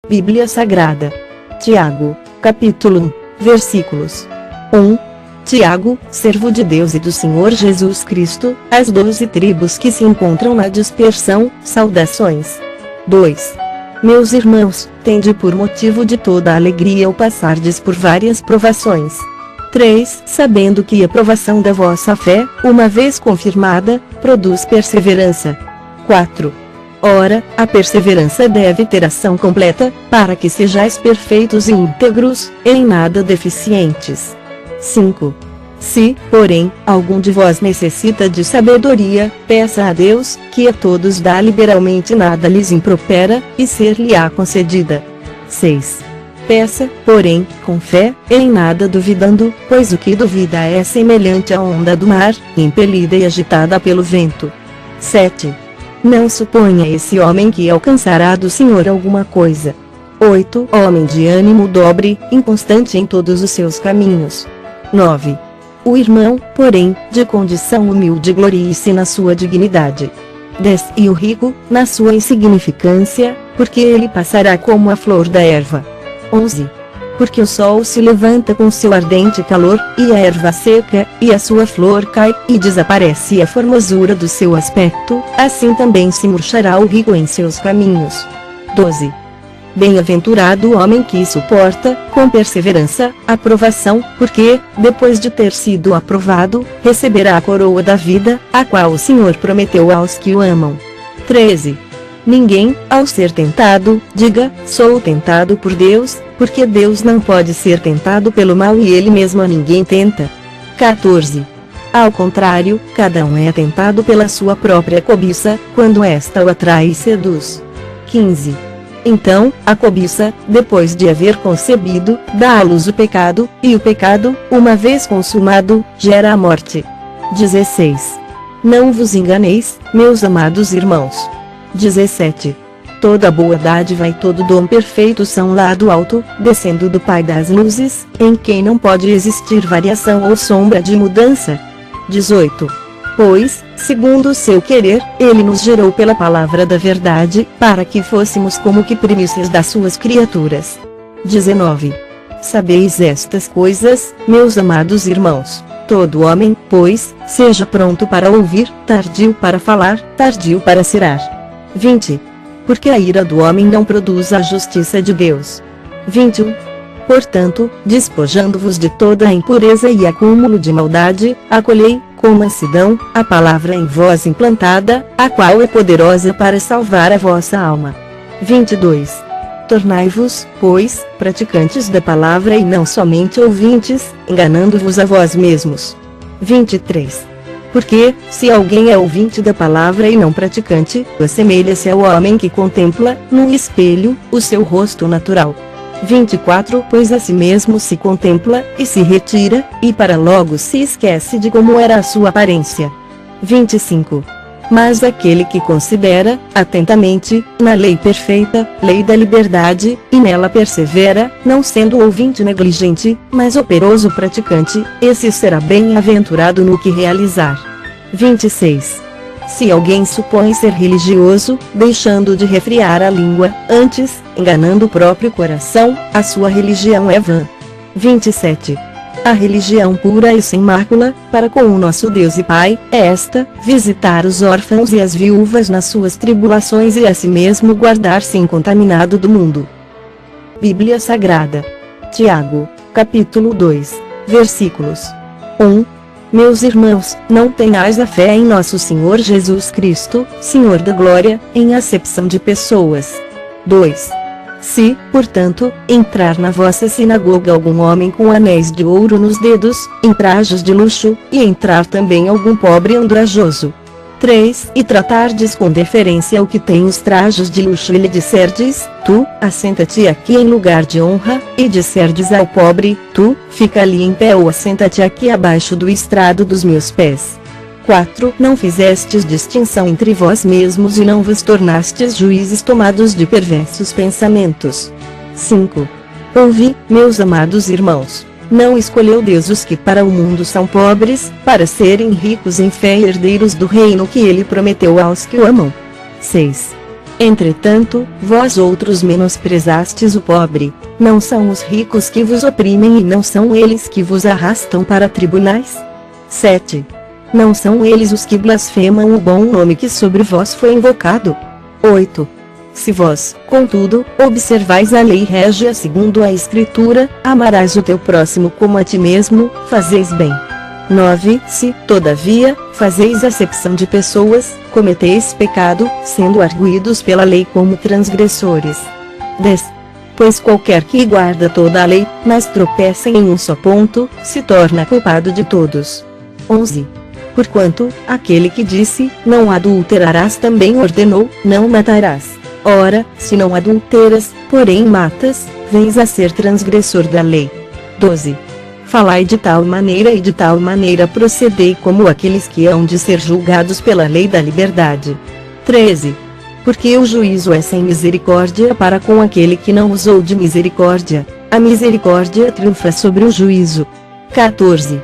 Bíblia Sagrada. Tiago, capítulo 1, versículos 1. Tiago, servo de Deus e do Senhor Jesus Cristo, às 12 tribos que se encontram na dispersão, saudações. 2. Meus irmãos, tende por motivo de toda alegria ao passardes por várias provações. 3. Sabendo que a provação da vossa fé, uma vez confirmada, produz perseverança. 4. Ora, a perseverança deve ter ação completa, para que sejais perfeitos e íntegros, e em nada deficientes. 5. Se, porém, algum de vós necessita de sabedoria, peça a Deus, que a todos dá liberalmente, nada lhes impropera, e ser-lhe-á concedida. 6. Peça, porém, com fé, e em nada duvidando, pois o que duvida é semelhante à onda do mar, impelida e agitada pelo vento. 7. Não suponha esse homem que alcançará do Senhor alguma coisa. 8. Homem de ânimo dobre, inconstante em todos os seus caminhos. 9. O irmão, porém, de condição humilde glorie-se na sua dignidade. 10. E o rico, na sua insignificância, porque ele passará como a flor da erva. 11. Porque o sol se levanta com seu ardente calor, e a erva seca, e a sua flor cai, e desaparece a formosura do seu aspecto, assim também se murchará o rico em seus caminhos. 12. Bem-aventurado o homem que suporta, com perseverança, a provação, porque, depois de ter sido aprovado, receberá a coroa da vida, a qual o Senhor prometeu aos que o amam. 13. Ninguém, ao ser tentado, diga, sou tentado por Deus, porque Deus não pode ser tentado pelo mal e ele mesmo a ninguém tenta. 14. Ao contrário, cada um é tentado pela sua própria cobiça, quando esta o atrai e seduz. 15. Então, a cobiça, depois de haver concebido, dá à luz o pecado, e o pecado, uma vez consumado, gera a morte. 16. Não vos enganeis, meus amados irmãos. 17. Toda boa dádiva e todo dom perfeito são lá do alto, descendo do Pai das luzes, em quem não pode existir variação ou sombra de mudança. 18. Pois, segundo o seu querer, ele nos gerou pela palavra da verdade, para que fôssemos como que primícias das suas criaturas. 19. Sabeis estas coisas, meus amados irmãos. Todo homem, pois, seja pronto para ouvir, tardio para falar, tardio para se irar. 20. Porque a ira do homem não produz a justiça de Deus. 21. Portanto, despojando-vos de toda a impureza e acúmulo de maldade, acolhei, com mansidão, a palavra em vós implantada, a qual é poderosa para salvar a vossa alma. 22. Tornai-vos, pois, praticantes da palavra e não somente ouvintes, enganando-vos a vós mesmos. 23. Porque, se alguém é ouvinte da palavra e não praticante, assemelha-se ao homem que contempla, num espelho, o seu rosto natural. 24. Pois a si mesmo se contempla, e se retira, e para logo se esquece de como era a sua aparência. 25. Mas aquele que considera, atentamente, na lei perfeita, lei da liberdade, e nela persevera, não sendo ouvinte negligente, mas operoso praticante, esse será bem-aventurado no que realizar. 26. Se alguém supõe ser religioso, deixando de refrear a língua, antes, enganando o próprio coração, a sua religião é vã. 27. A religião pura e sem mácula, para com o nosso Deus e Pai, é esta: visitar os órfãos e as viúvas nas suas tribulações e a si mesmo guardar-se incontaminado do mundo. Bíblia Sagrada. Tiago, capítulo 2, versículos 1. Meus irmãos, não tenhais a fé em nosso Senhor Jesus Cristo, Senhor da glória, em acepção de pessoas. 2. Se, portanto, entrar na vossa sinagoga algum homem com anéis de ouro nos dedos, em trajes de luxo, e entrar também algum pobre andrajoso. 3. E tratardes com deferência o que tem os trajes de luxo e lhe disserdes, tu, assenta-te aqui em lugar de honra, e disserdes ao pobre, tu, fica ali em pé ou assenta-te aqui abaixo do estrado dos meus pés. 4. Não fizestes distinção entre vós mesmos e não vos tornastes juízes tomados de perversos pensamentos. 5. Ouvi, meus amados irmãos, não escolheu Deus os que para o mundo são pobres, para serem ricos em fé e herdeiros do reino que ele prometeu aos que o amam. 6. Entretanto, vós outros menosprezastes o pobre. Não são os ricos que vos oprimem e não são eles que vos arrastam para tribunais? 7. Não são eles os que blasfemam o bom nome que sobre vós foi invocado? 8. Se vós, contudo, observais a lei régia segundo a Escritura, amarás o teu próximo como a ti mesmo, fazeis bem. 9. Se, todavia, fazeis acepção de pessoas, cometeis pecado, sendo arguidos pela lei como transgressores. 10. Pois qualquer que guarda toda a lei, mas tropeça em um só ponto, se torna culpado de todos. 11. Porquanto, aquele que disse, não adulterarás também ordenou, não matarás. Ora, se não adulteras, porém matas, vens a ser transgressor da lei. 12. Falai de tal maneira e de tal maneira procedei como aqueles que hão de ser julgados pela lei da liberdade. 13. Porque o juízo é sem misericórdia para com aquele que não usou de misericórdia, a misericórdia triunfa sobre o juízo. 14.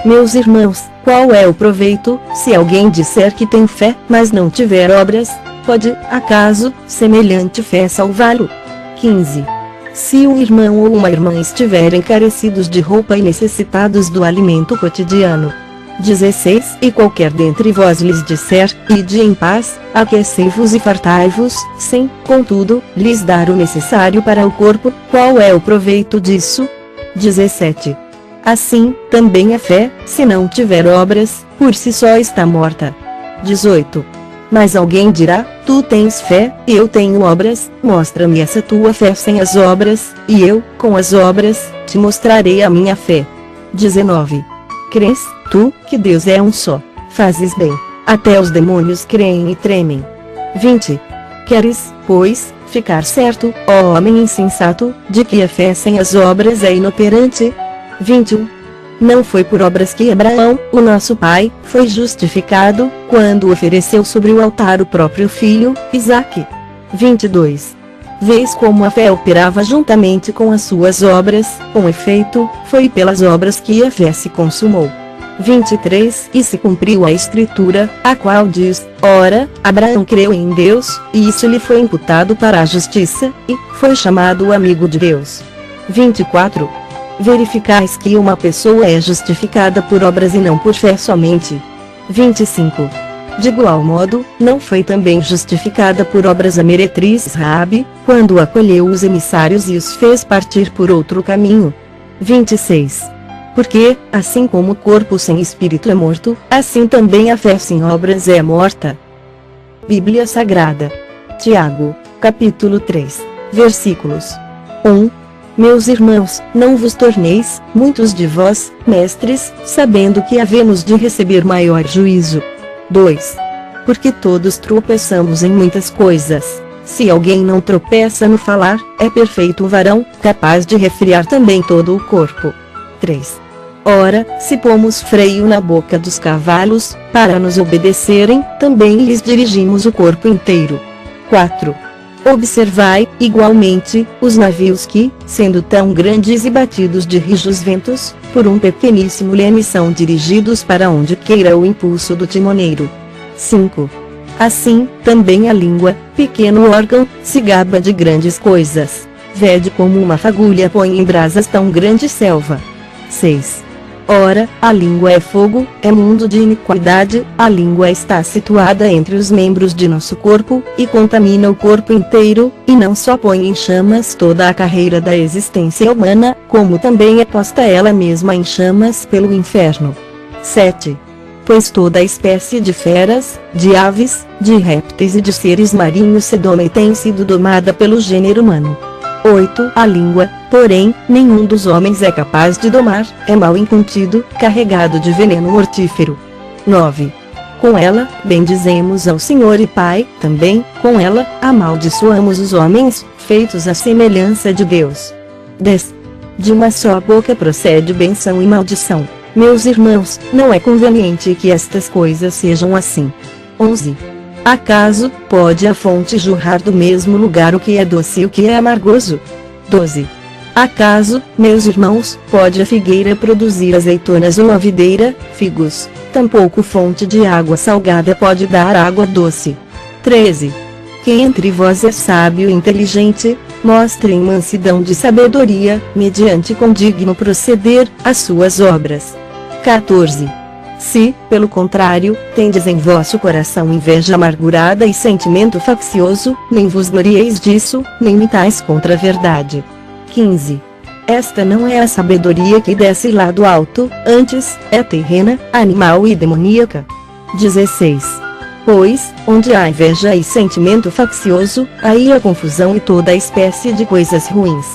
Meus irmãos, qual é o proveito, se alguém disser que tem fé, mas não tiver obras? Pode, acaso, semelhante fé salvá-lo? 15. Se um irmão ou uma irmã estiverem carecidos de roupa e necessitados do alimento cotidiano. 16. E qualquer dentre vós lhes disser, ide em paz, aquecei-vos e fartai-vos, sem, contudo, lhes dar o necessário para o corpo, qual é o proveito disso? 17. Assim, também a fé, se não tiver obras, por si só está morta. 18. Mas alguém dirá, tu tens fé, e eu tenho obras, mostra-me essa tua fé sem as obras, e eu, com as obras, te mostrarei a minha fé. 19. Crês, tu, que Deus é um só, fazes bem, até os demônios creem e tremem. 20. Queres, pois, ficar certo, ó homem insensato, de que a fé sem as obras é inoperante? 21. Não foi por obras que Abraão, o nosso pai, foi justificado, quando ofereceu sobre o altar o próprio filho, Isaque. 22. Vês como a fé operava juntamente com as suas obras, com efeito, foi pelas obras que a fé se consumou. 23. E se cumpriu a Escritura, a qual diz, ora, Abraão creu em Deus, e isso lhe foi imputado para a justiça, e foi chamado amigo de Deus. 24. Verificais que uma pessoa é justificada por obras e não por fé somente. 25. De igual modo, não foi também justificada por obras a meretriz Raabe, quando acolheu os emissários e os fez partir por outro caminho. 26. Porque, assim como o corpo sem espírito é morto, assim também a fé sem obras é morta. Bíblia Sagrada. Tiago, capítulo 3, versículos 1. Meus irmãos, não vos torneis, muitos de vós, mestres, sabendo que havemos de receber maior juízo. 2. Porque todos tropeçamos em muitas coisas. Se alguém não tropeça no falar, é perfeito varão, capaz de refrear também todo o corpo. 3. Ora, se pomos freio na boca dos cavalos, para nos obedecerem, também lhes dirigimos o corpo inteiro. 4. Observai, igualmente, os navios que, sendo tão grandes e batidos de rijos ventos, por um pequeníssimo leme são dirigidos para onde queira o impulso do timoneiro. 5. Assim, também a língua, pequeno órgão, se gaba de grandes coisas. Vede como uma fagulha põe em brasas tão grande selva. 6. Ora, a língua é fogo, é mundo de iniquidade, a língua está situada entre os membros de nosso corpo, e contamina o corpo inteiro, e não só põe em chamas toda a carreira da existência humana, como também é posta ela mesma em chamas pelo inferno. 7. Pois toda espécie de feras, de aves, de répteis e de seres marinhos se doma e tem sido domada pelo gênero humano. 8. A língua, porém, nenhum dos homens é capaz de domar, é mal incontido, carregado de veneno mortífero. 9. Com ela, bendizemos ao Senhor e Pai, também, com ela, amaldiçoamos os homens, feitos à semelhança de Deus. 10. De uma só boca procede bênção e maldição. Meus irmãos, não é conveniente que estas coisas sejam assim. 11. Acaso, pode a fonte jorrar do mesmo lugar o que é doce e o que é amargoso? 12. Acaso, meus irmãos, pode a figueira produzir azeitonas ou a videira, figos? Tampouco fonte de água salgada pode dar água doce. 13. quem entre vós é sábio e inteligente, mostrem mansidão de sabedoria, mediante com digno proceder, as suas obras. 14. Se, pelo contrário, tendes em vosso coração inveja amargurada e sentimento faccioso, nem vos glorieis disso, nem mintais contra a verdade. 15. Esta não é a sabedoria que desce lá do alto, antes, é terrena, animal e demoníaca. 16. Pois, onde há inveja e sentimento faccioso, aí há confusão e toda espécie de coisas ruins.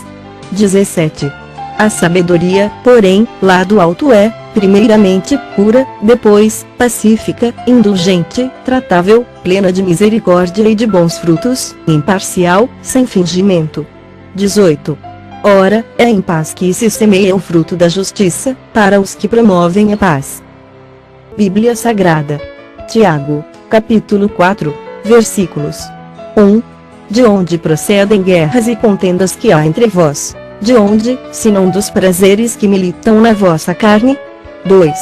17. A sabedoria, porém, lá do alto é, primeiramente, pura, depois, pacífica, indulgente, tratável, plena de misericórdia e de bons frutos, imparcial, sem fingimento. 18. Ora, é em paz que se semeia o fruto da justiça, para os que promovem a paz. Bíblia Sagrada. Tiago, capítulo 4, versículos 1. De onde procedem guerras e contendas que há entre vós? De onde, senão dos prazeres que militam na vossa carne? 2.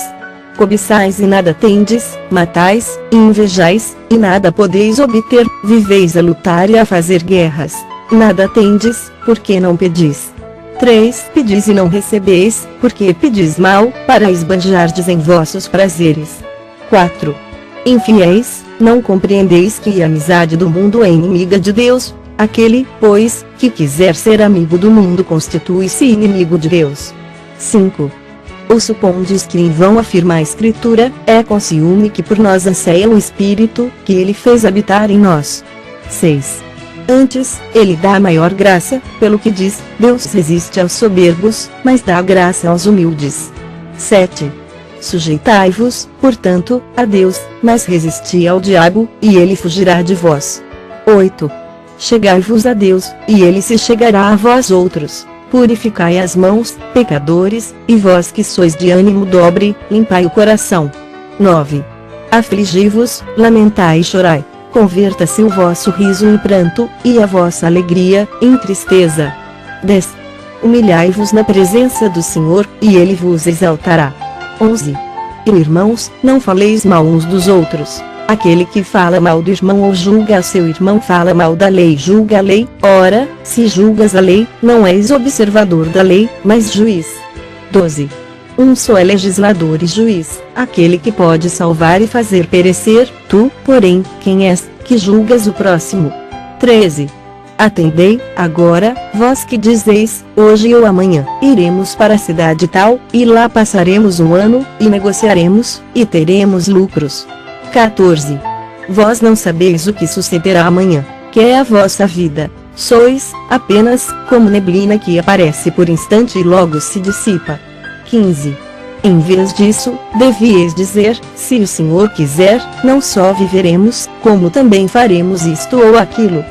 Cobiçais e nada tendes, matais, e invejais, e nada podeis obter, viveis a lutar e a fazer guerras. Nada tendes, porque não pedis. 3. Pedis e não recebeis, porque pedis mal, para esbanjardes em vossos prazeres. 4. Infiéis, não compreendeis que a amizade do mundo é inimiga de Deus? Aquele, pois, que quiser ser amigo do mundo constitui-se inimigo de Deus. 5. Ou supondes que em vão afirma a Escritura, é com ciúme que por nós anseia o Espírito, que ele fez habitar em nós. 6. Antes, ele dá maior graça, pelo que diz, Deus resiste aos soberbos, mas dá graça aos humildes. 7. Sujeitai-vos, portanto, a Deus, mas resisti ao diabo, e ele fugirá de vós. 8. Chegai-vos a Deus, e ele se chegará a vós outros. Purificai as mãos, pecadores, e vós que sois de ânimo dobre, limpai o coração. 9. Afligi-vos, lamentai e chorai. Converta-se o vosso riso em pranto, e a vossa alegria, em tristeza. 10. Humilhai-vos na presença do Senhor, e ele vos exaltará. 11. E irmãos, não faleis mal uns dos outros. Aquele que fala mal do irmão ou julga a seu irmão fala mal da lei e julga a lei. Ora, se julgas a lei, não és observador da lei, mas juiz. 12. Um só é legislador e juiz, aquele que pode salvar e fazer perecer. Tu, porém, quem és, que julgas o próximo? 13. Atendei, agora, vós que dizeis, hoje ou amanhã, iremos para a cidade tal, e lá passaremos um ano, e negociaremos, e teremos lucros. 14. Vós não sabeis o que sucederá amanhã, que é a vossa vida. Sois, apenas, como neblina que aparece por instante e logo se dissipa. 15. Em vez disso, devieis dizer, se o Senhor quiser, não só viveremos, como também faremos isto ou aquilo.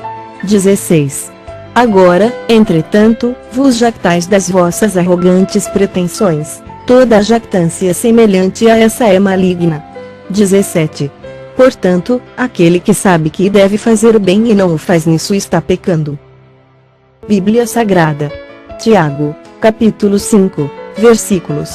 16. Agora, entretanto, vos jactais das vossas arrogantes pretensões. Toda a jactância semelhante a essa é maligna. 17. Portanto, aquele que sabe que deve fazer o bem e não o faz nisso está pecando. Bíblia Sagrada. Tiago, capítulo 5, versículos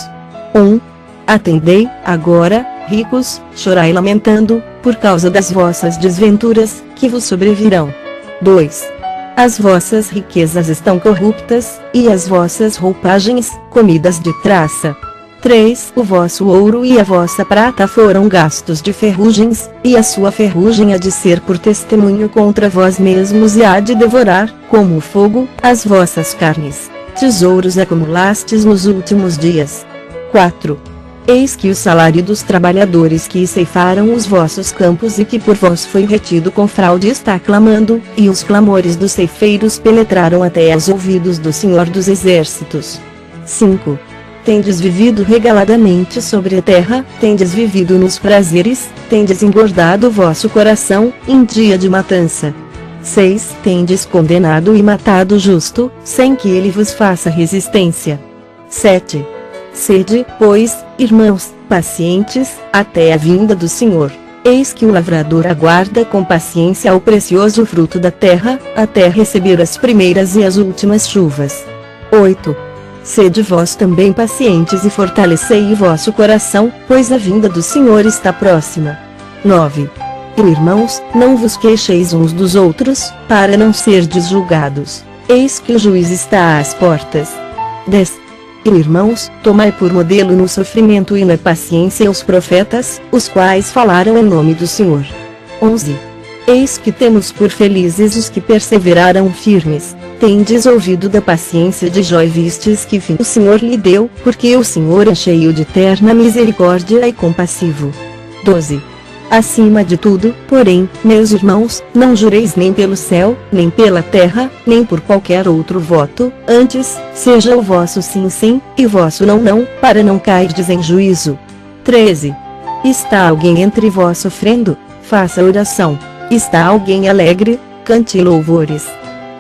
1. Atendei, agora, ricos, chorai lamentando, por causa das vossas desventuras, que vos sobrevirão. 2. As vossas riquezas estão corruptas, e as vossas roupagens, comidas de traça. 3. O vosso ouro e a vossa prata foram gastos de ferrugens, e a sua ferrugem há de ser por testemunho contra vós mesmos e há de devorar, como o fogo, as vossas carnes. Tesouros acumulastes nos últimos dias. 4. Eis que o salário dos trabalhadores que ceifaram os vossos campos e que por vós foi retido com fraude está clamando, e os clamores dos ceifeiros penetraram até aos ouvidos do Senhor dos Exércitos. 5. Tendes vivido regaladamente sobre a terra, tendes vivido nos prazeres, tendes engordado o vosso coração, em dia de matança. 6. Tendes condenado e matado o justo, sem que ele vos faça resistência. 7. Sede, pois, irmãos, pacientes, até a vinda do Senhor. Eis que o lavrador aguarda com paciência o precioso fruto da terra, até receber as primeiras e as últimas chuvas. 8. Sede vós também pacientes e fortalecei o vosso coração, pois a vinda do Senhor está próxima. 9. Irmãos, não vos queixeis uns dos outros, para não serdes julgados. Eis que o juiz está às portas. 10. Irmãos, tomai por modelo no sofrimento e na paciência os profetas, os quais falaram em nome do Senhor. 11. Eis que temos por felizes os que perseveraram firmes. Tendes ouvido da paciência de Jó e vistes que fim o Senhor lhe deu, porque o Senhor é cheio de terna misericórdia e compassivo. 12. Acima de tudo, porém, meus irmãos, não jureis nem pelo céu, nem pela terra, nem por qualquer outro voto, antes, seja o vosso sim sim, e vosso não não, para não cairdes em juízo. 13. Está alguém entre vós sofrendo? Faça oração. Está alguém alegre? Cante louvores.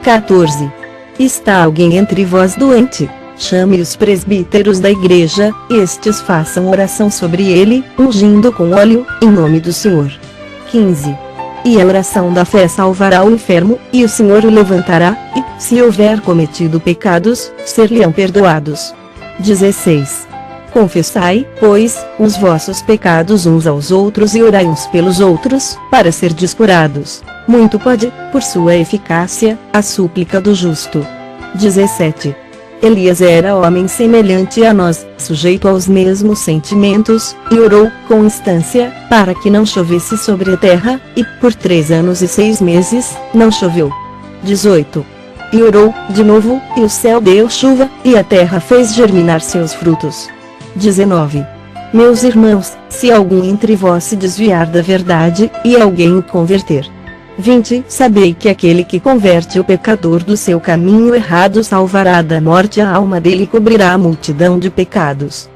14. Está alguém entre vós doente? Chame os presbíteros da igreja, estes façam oração sobre ele, ungindo com óleo, em nome do Senhor. 15. E a oração da fé salvará o enfermo, e o Senhor o levantará, e, se houver cometido pecados, ser-lhe-ão perdoados. 16. Confessai, pois, os vossos pecados uns aos outros e orai uns pelos outros, para serdes curados. Muito pode, por sua eficácia, a súplica do justo. 17. Elias era homem semelhante a nós, sujeito aos mesmos sentimentos, e orou, com instância, para que não chovesse sobre a terra, e, por 3 anos e 6 meses, não choveu. 18. E orou, de novo, e o céu deu chuva, e a terra fez germinar seus frutos. 19. Meus irmãos, se algum entre vós se desviar da verdade, e alguém o converter. 20. Sabei que aquele que converte o pecador do seu caminho errado salvará da morte a alma dele e cobrirá a multidão de pecados.